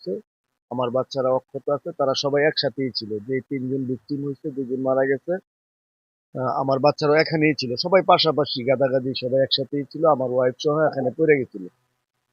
করছে। আমার বাচ্চারা অক্ষত আছে, তারা সবাই একসাথেই ছিল। যে ৩ জন ভিকটিম হইছে, ২ জন মারা গেছে। আমার বাচ্চারাও এখানেই ছিল। সবাই পাশাপাশি গাদাগাদি সবাই একসাথেই ছিল। আমার ওয়াইফ সহ এখানে পড়ে গেছিল।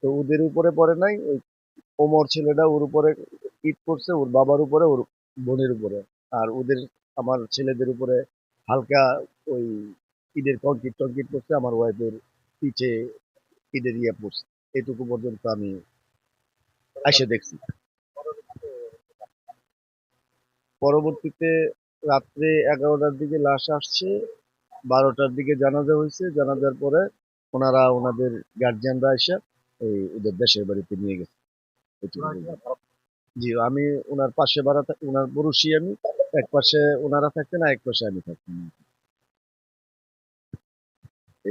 তো ওদের উপরে পড়ে নাই। ওই ওমর ছেলেটা ওর উপরে ইট পড়ছে, ওর বাবার উপরে, ওর বোনের উপরে। আর ওদের আমার ছেলেদের উপরে হালকা ওই ইটের কংক্রিট টংক্রিট পড়ছে, আমার ওয়াইফের পিঠে ইটের ইয়ে পড়ছে। এটুকু পর্যন্ত আমি এসে দেখছি। পরবর্তীতে রাত্রে ১১টার দিকে লাশ আসছে, ১২টার দিকে জানাজা হয়েছে। জানাজার পরে ওনারা ওনাদের গার্জিয়ানরা এসে এই ওদের দেশের বাড়িতে নিয়ে গেছে। এটুকু বললাম। জি, আমি ওনার পাশে ভাড়া থাকি, ওনার পড়শি আমি। এক পাশে ওনারা থাকতেন, এক পাশে আমি থাকতাম।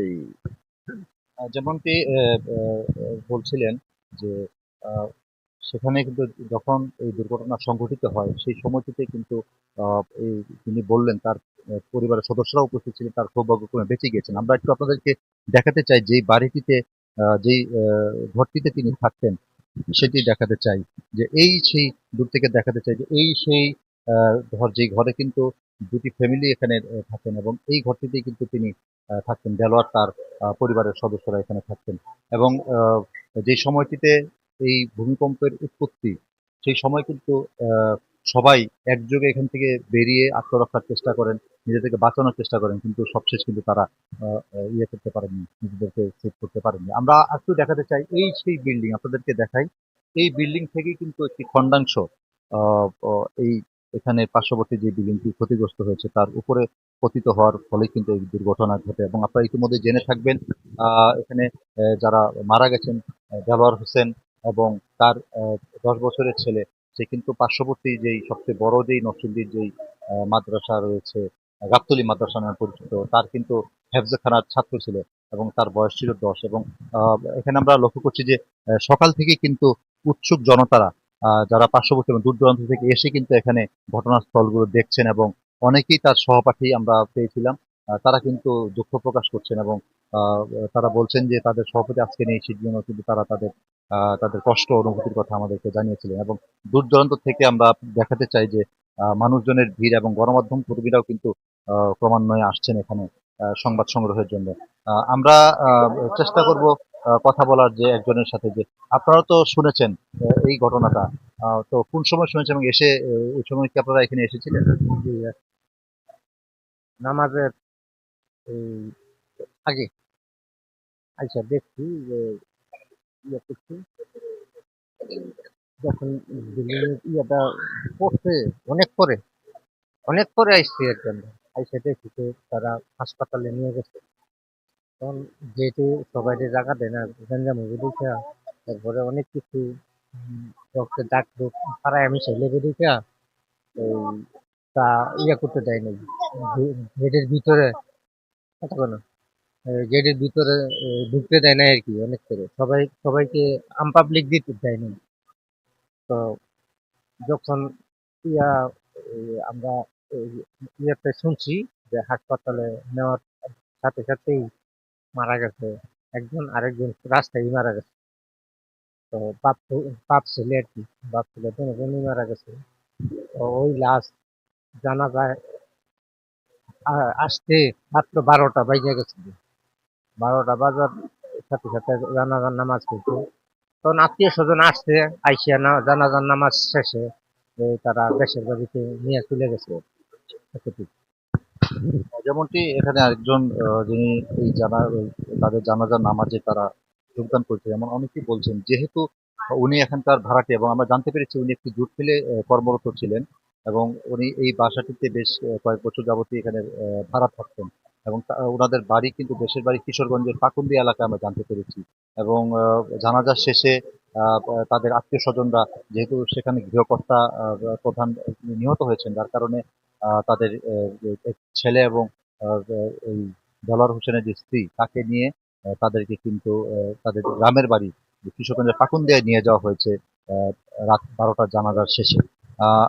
এই যেমনটি বলছিলেন যে আহ, সেখানে কিন্তু যখন এই দুর্ঘটনা সংঘটিত হয় সেই সময়টিতে কিন্তু এই তিনি বললেন তার পরিবারের সদস্যরা উপস্থিত ছিলেন, তার সৌভাগ্যক্রমে বেঁচে গিয়েছেন। আমরা একটু আপনাদেরকে দেখাতে চাই যেই বাড়িটিতে যেই ঘরটিতে তিনি থাকতেন সেটি দেখাতে চাই, যে এই সেই দূর থেকে দেখাতে চাই যে এই সেই ঘর, যেই ঘরে কিন্তু দুটি ফ্যামিলি এখানে থাকেন, এবং এই ঘরটিতেই কিন্তু তিনি থাকতেন। দেলোয়ার তার পরিবারের সদস্যরা এখানে থাকতেন। এবং যে সময়টিতে এই ভূমিকম্পের উৎপত্তি, সেই সময় কিন্তু আহ, সবাই একযোগে এখান থেকে বেরিয়ে আত্মরক্ষার চেষ্টা করেন, নিজেদেরকে বাঁচানোর চেষ্টা করেন, কিন্তু সবশেষ কিন্তু তারা ইয়ে করতে পারেননি, নিজেদেরকে সেভ করতে পারেননি। আমরা একটু দেখাতে চাই এই সেই বিল্ডিং, আপনাদেরকে দেখাই। এই বিল্ডিং থেকেই কিন্তু একটি খণ্ডাংশ এই এখানে পার্শ্ববর্তী যে বিল্ডিংটি ক্ষতিগ্রস্ত হয়েছে তার উপরে পতিত হওয়ার ফলে কিন্তু এই দুর্ঘটনা ঘটে। এবং আপনারা ইতিমধ্যে জেনে থাকবেন এখানে যারা মারা গেছেন, দেলোয়ার হোসেন এবং তার ১০ বছরের ছেলে, সে কিন্তু পার্শ্ববর্তী যেই সবচেয়ে বড় যেই নরসিংদীর যেই মাদ্রাসা রয়েছে, গাবতলী মাদ্রাসা নামে পরিচিত, তার কিন্তু হেফজখানার ছাত্র ছিল এবং তার বয়স ছিল ১০। এবং এখানে আমরা লক্ষ্য করছি যে সকাল থেকে কিন্তু উৎসুক জনতারা, যারা পার্শ্ববর্তী এবং দূর দূরান্ত থেকে এসে কিন্তু এখানে ঘটনাস্থলগুলো দেখছেন, এবং অনেকেই তার সহপাঠী আমরা পেয়েছিলাম। তারা কিন্তু দুঃখ প্রকাশ করছেন, এবং আহ, তারা বলছেন যে তাদের সভাপতি আজকে নেই, সেই জন্য কিন্তু তারা তাদের কষ্ট অনুভূতির কথা আমাদেরকে জানিয়েছিলেন। এবং দূর দূরান্ত থেকে আমরা দেখাতে চাই যে মানুষজনের ভিড়, এবং গণমাধ্যম কর্মীরাও কিন্তু ক্রমান্বয়ে আসছেন এখানে সংবাদ সংগ্রহের জন্য। আমরা আহ, চেষ্টা করব কথা বলার যে একজনের সাথে, যে আপনারা তো শুনেছেন এই ঘটনাটা, তো কোন সময় শুনেছেন এবং এসে ওই সময় কি আপনারা এখানে এসেছিলেন? জি, নামাজের এই আগে আইসা দেখছি যে ইয়ে করছি, যখন বিল্ডিং ইয়েটা পড়ছে, অনেক পরে অনেক পরে আইসছি একজন, আইসা দেখছি যে তারা হাসপাতালে নিয়ে গেছে। তখন যেহেতু সবাই জায়গা দেয় না, গঞ্জাম হয়ে দেখা, তারপরে অনেক কিছু রক্তের দাগ টুক পাড়ায় আমি ছেলে দেখা এই তা ইয়ে করতে দেয় নাই, গেটের ভিতরে কতক্ষণ গেটের ভিতরে ঢুকতে দেয় না আর কি। অনেক করে সবাইকে আনপাবলিক দিতে দেয় না। তো যখন ইয়া আমরা ইয়েতে শুনছি যে হাসপাতালে নেওয়ার সাথে সাথেই মারা গেছে একজন, আরেকজন রাস্তায় মারা গেছে। তো বাপ ছেলে আর কি, বাপ ছেলে দুজনই মারা গেছে। তো ওই লাস্ট জানা যায় আসতে মাত্র ১২টা বাজে গেছে। ১২টা বাজার সাথে সাথে জানাজার নামাজ পড়ছে। তখন আত্মীয় স্বজন আসছে, আইসিয়া না জানাজার নামাজ শেষে তারা দেশের বাড়িতে নিয়ে চলে গেছে। এতটুকু। যেমনটি এখানে আরেকজন যিনি এই তাদের জানাজার নামাজে তারা যোগদান করেছে, এমন অনেকেই বলছেন, যেহেতু উনি এখানকার ভাড়াটে, এবং আমরা জানতে পেরেছি উনি একটি জুট মিলে কর্মরত ছিলেন, এবং উনি এই বাসাটিতে বেশ কয়েক বছর যাবতীয় এখানে ভাড়া থাকতেন। এবং ওনাদের বাড়ি কিন্তু দেশের বাড়ি কিশোরগঞ্জের পাকুন্দি এলাকায় আমরা জানতে পেরেছি। এবং জানাজার শেষে তাদের আত্মীয় স্বজনরা, যেহেতু সেখানে গৃহকর্তা প্রধান নিহত হয়েছেন, যার কারণে তাদের ছেলে এবং এই দেলোয়ার হোসেনের যে স্ত্রী, তাকে নিয়ে তাদেরকে কিন্তু তাদের গ্রামের বাড়ি কিশোরগঞ্জের পাকুন্দিয়ায় নিয়ে যাওয়া হয়েছে রাত ১২টার জানাজার শেষে।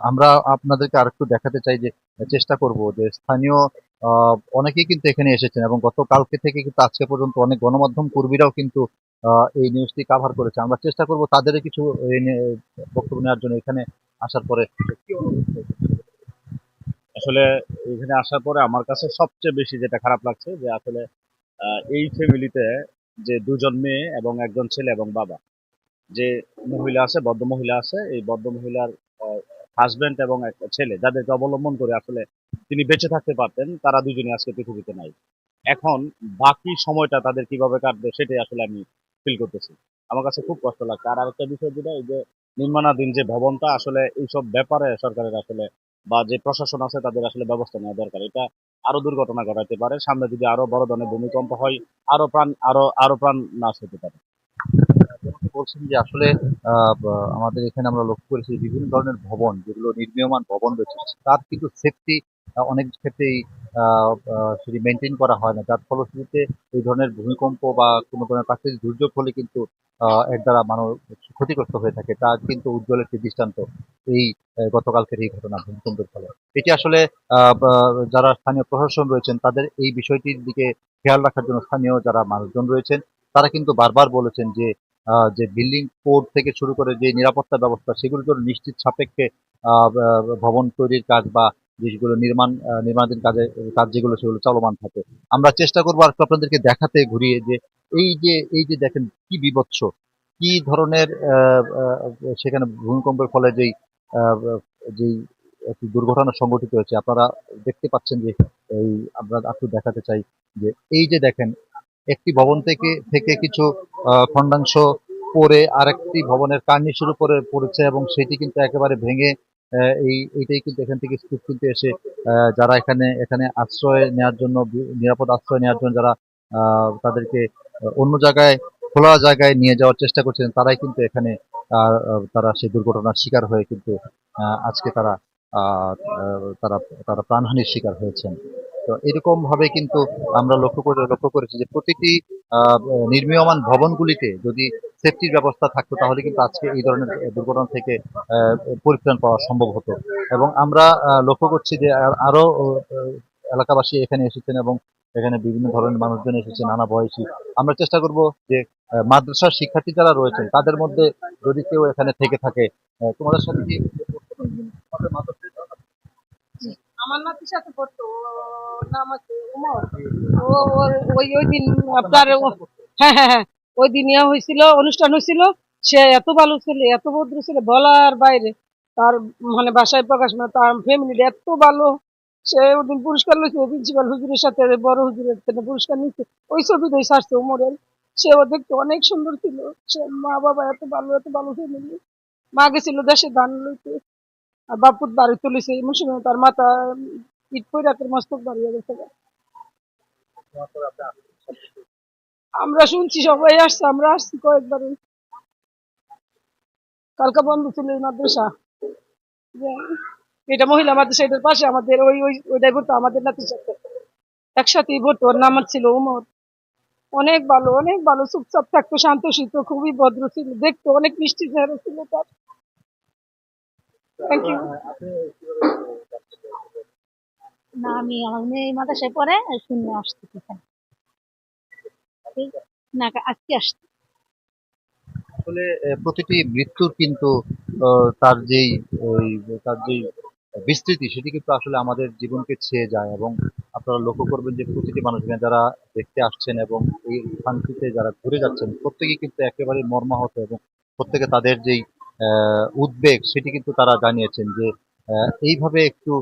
আমরা আপনাদেরকে আরেকটু দেখাতে চাই যে চেষ্টা করব যে স্থানীয় অনেকেই কিন্তু এখানে এসেছেন এবং গতকালকে থেকে কিন্তু আজকে পর্যন্ত অনেক গণমাধ্যম কর্মীরাও কিন্তু এই নিউজটি কাভার করেছে। আমরা চেষ্টা করব তাদেরও কিছু এই নিয়ে বক্তব্য নেওয়ার জন্য এখানে আসার পরে। কি অনুভূতি হয়েছে? আসলে এখানে আসার পরে আমার কাছে সবচেয়ে বেশি যেটা খারাপ লাগছে যে আসলে এই ফ্যামিলিতে যে দুজন মেয়ে এবং একজন ছেলে এবং বাবা, যে মহিলা আছে, বদ্ধ মহিলা আছে, এই বদ্ধ মহিলার হাজবেন্ড এবং একটা ছেলে যাদেরকে অবলম্বন করে আসলে তিনি বেঁচে থাকতে পারতেন, তারা দুজনে আজকে পৃথিবীতে নাই। এখন বাকি সময়টা তাদের কিভাবে কাটবে সেটাই আসলে আমি ফিল করতেছি। আমার কাছে খুব কষ্ট লাগছে। আর আরেকটা বিষয় যেটা, এই যে নির্মাণাধীন যে ভবনটা, আসলে এইসব ব্যাপারে সরকারের আসলে বা যে প্রশাসন আছে তাদের আসলে ব্যবস্থা নেওয়া দরকার। এটা আরো দুর্ঘটনা ঘটাতে পারে। সামনে যদি আরো বড় ধরনের ভূমিকম্প হয়, আরো প্রাণ নাশ হতে পারে। যেমনটি বলছেন যে আসলে আমাদের এখানে আমরা লক্ষ্য করেছি বিভিন্ন ধরনের ভবন যেগুলো নির্মীয়মান ভবন রয়েছে তার কিন্তু সেফটি অনেক ক্ষেত্রেই সেটি মেনটেন করা হয় না, যার ফলশ্রুতিতে এই ধরনের ভূমিকম্প বা কোনো ধরনের প্রাকৃতিক দুর্যোগ হলে কিন্তু এর দ্বারা মানুষ ক্ষতিগ্রস্ত হয়ে থাকে। তা কিন্তু উজ্জ্বল একটি দৃষ্টান্ত এই গতকালকের এই ঘটনা ভূমিকম্পের ফলে। এটি আসলে যারা স্থানীয় প্রশাসন রয়েছেন তাদের এই বিষয়টির দিকে খেয়াল রাখার জন্য স্থানীয় যারা মানুষজন রয়েছেন তারা কিন্তু বারবার বলেছেন যে যে বিল্ডিং কোড থেকে শুরু করে যে নিরাপত্তা ব্যবস্থা সেগুলো যেন নিশ্চিত সাপেক্ষে ভবন তৈরির কাজ বা যেগুলো নির্মাণাধীন কাজ যেগুলো সেগুলো চলমান থাকে। আমরা চেষ্টা করবো আর একটু আপনাদেরকে দেখাতে ঘুরিয়ে যে এই যে দেখেন কি বিভৎস, কি ধরনের সেখানে ভূমিকম্পের ফলে যেই একটি দুর্ঘটনা সংঘটিত হয়েছে আপনারা দেখতে পাচ্ছেন যে এই আমরা একটু দেখাতে চাই যে এই যে দেখেন একটি ভবন থেকে থেকে কিছু খণ্ডাংশ পড়ে আরেকটি ভবনের কার্নিশের উপরে পড়েছে এবং সেটি কিন্তু একেবারে ভেঙে এইটাই কিন্তু এখান থেকে স্তূপ কিন্তু এসে যারা এখানে এখানে আশ্রয় নেওয়ার জন্য নিরাপদ আশ্রয় নেওয়ার জন্য যারা তাদেরকে অন্য জায়গায় খোলা জায়গায় নিয়ে যাওয়ার চেষ্টা করছেন তারাই কিন্তু এখানে তারা সেই দুর্ঘটনার শিকার হয়ে কিন্তু আজকে আহ, আহ, তারা তারা প্রাণহানির শিকার হয়েছেন। তো এরকম ভাবে কিন্তু আমরা লক্ষ্য করেছি যে প্রতিটি আহ, নির্মীয়মান ভবনগুলিতে যদি সেফটির ব্যবস্থা থাকতো তাহলে কিন্তু আজকে এই ধরনের দুর্ঘটনা থেকে আহ, পরিত্রাণ পাওয়া সম্ভব হতো। এবং আমরা লক্ষ্য করছি যে আরো এলাকাবাসী এখানে এসেছেন এবং এখানে বিভিন্ন ধরনের মানুষজন এসেছেন নানা বয়সী। আমরা চেষ্টা করব যে মাদ্রাসার শিক্ষার্থী যারা রয়েছেন তাদের মধ্যে যদি কেউ এখানে থেকে থাকে তোমাদের সাথে কি তোমাদের মাদ্রাসায় আমার নাতির সাথে পড়তো, ওর নাম আছে উমর। ও ওই ওই দিন আপনার হ্যাঁ হ্যাঁ হ্যাঁ, ওই দিন ইয়া হয়েছিল, অনুষ্ঠান হয়েছিল। সে এত ভালো ছেলে, এত ভদ্র ছেলে, বলার বাইরে। তার মানে বাসায় প্রকাশ, মানে তার ফ্যামিলি এত ভালো। সে ওদিন পুরস্কার লইছে প্রিন্সিপাল হুজুরের সাথে, বড় হুজুরের থেকে পুরস্কার নিচ্ছে। ওই ছবিটাই ছাড়ছে উমরের। সেও দেখতে অনেক সুন্দর ছিল। সে মা বাবা এত ভালো, এত ভালো ফ্যামিলি। মা গেছিল দেশে ধান লইতে, আর বাপুত বাড়ি তুলিছে এমন সময় তার মাথা ইট পইরা তার মস্তক বাড়িয়ে গেছে। আমরা শুনছি সবাই আসছে, আমরা আসছি কয়েকবার। কালকা বন্ধ ছিল এই মাদ্রাসা। যে এটা মহিলা মাদ্রাসা, এটার পাশে আমাদের ওইটাই পড়তো আমাদের নাতির সাথে, একসাথেই পড়তো। ওর নাম ছিল উমর। অনেক ভালো, অনেক ভালো, চুপচাপ থাকতো, শান্ত শিষ্ট, খুবই ভদ্র ছিল, দেখতো অনেক মিষ্টি চেহারা ছিল তার। Thank you. না, আমি আমার মেয়ে মাদ্রাসায় পড়ে, শূন্য আসতেছি এখানে। ঠিক না, আজকে আসছি। আসলে প্রতিটি মৃত্যুর কিন্তু ওই তার যেই বিস্তৃতি সেটি কিন্তু আসলে আমাদের জীবনকে ছেয়ে যায় এবং আপনারা লক্ষ্য করবেন যে প্রতিটি মানুষ এখানে যারা দেখতে আসছেন এবং এই স্থানটিতে যারা ঘুরে যাচ্ছেন প্রত্যেকেই কিন্তু একেবারে মর্মাহত এবং প্রত্যেকে তাদের যেই উদ্বেগ সেটি কিন্তু তারা জানিয়েছেন যে এইভাবে একটু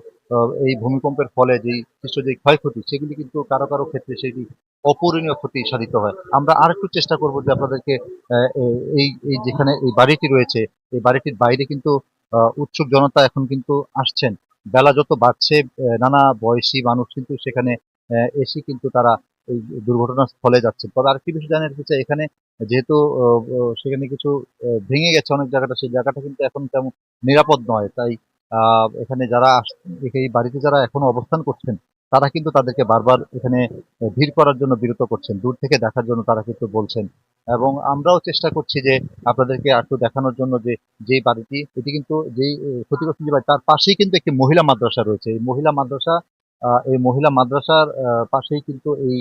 এই ভূমিকম্পের ফলে যেই সৃষ্ট যে ক্ষয়ক্ষতি সেগুলি কিন্তু কারো কারো ক্ষেত্রে সেটি অপূরণীয় ক্ষতি সাধিত হয়। আমরা আরেকটু চেষ্টা করব যে আপনাদেরকে এই এই যেখানে এই বাড়িটি রয়েছে এই বাড়িটির বাইরে কিন্তু উৎসুক জনতা এখন কিন্তু আসছেন। বেলা যত বাড়ছে নানা বয়সী মানুষ কিন্তু সেখানে এসে কিন্তু তারা এই দুর্ঘটনার স্থলে যাচ্ছেন। তবে আরেকটি বিষয় জানার হচ্ছে এখানে যেহেতু সেখানে কিছু ভেঙে গেছে অনেক জায়গাটা, সেই জায়গাটা কিন্তু এখন তেমন নিরাপদ নয়। তাই এখানে যারা এই বাড়িতে যারা এখনো অবস্থান করছেন তারা কিন্তু তাদেরকে বারবার এখানে ভিড় করার জন্য বিরত করছেন, দূর থেকে দেখার জন্য তারা কিন্তু বলছেন এবং আমরাও চেষ্টা করছি যে আপনাদেরকে একটু দেখানোর জন্য যে যেই বাড়িটি এটি কিন্তু যেই ক্ষতিগ্রস্ত যে বাড়ি তার পাশেই কিন্তু একটি মহিলা মাদ্রাসা রয়েছে। এই মহিলা মাদ্রাসার পাশেই কিন্তু এই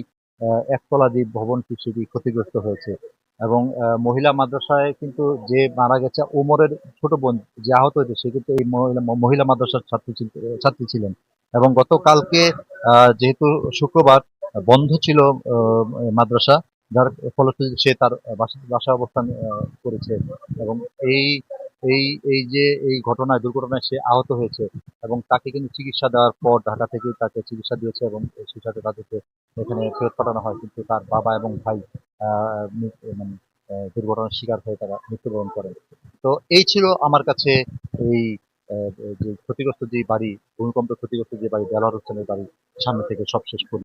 একতলা যে ভবনটি সেটি ক্ষতিগ্রস্ত হয়েছে এবং মহিলা মাদ্রাসায় কিন্তু যে মারা গেছে ওমরের ছোট বোন যে আহত হয়েছে সে কিন্তু এই মহিলা মাদ্রাসার ছাত্রী ছিলেন এবং গতকালকে যেহেতু শুক্রবার বন্ধ ছিল মাদ্রাসা, যার ফলশ্রুতিতে সে তার বাসায় অবস্থান করেছে এবং এই এই এই যে এই দুর্ঘটনায় সে আহত হয়েছে এবং তাকে কিন্তু চিকিৎসা দেওয়ার পর ঢাকা থেকে তাকে চিকিৎসা দিয়েছে এবং সেই সাথে তাদেরকে এখানে ফেরত পাঠানো হয়, কিন্তু তার বাবা এবং ভাই মানে দুর্ঘটনার শিকার হয়ে তারা মৃত্যুবরণ করেন। তো এই ছিল আমার কাছে এই যে ক্ষতিগ্রস্ত যে বাড়ি, ভূমিকম্পে ক্ষতিগ্রস্ত যে বাড়ি, দেলোয়ার হোসেনের বাড়ি সামনে থেকে সবশেষ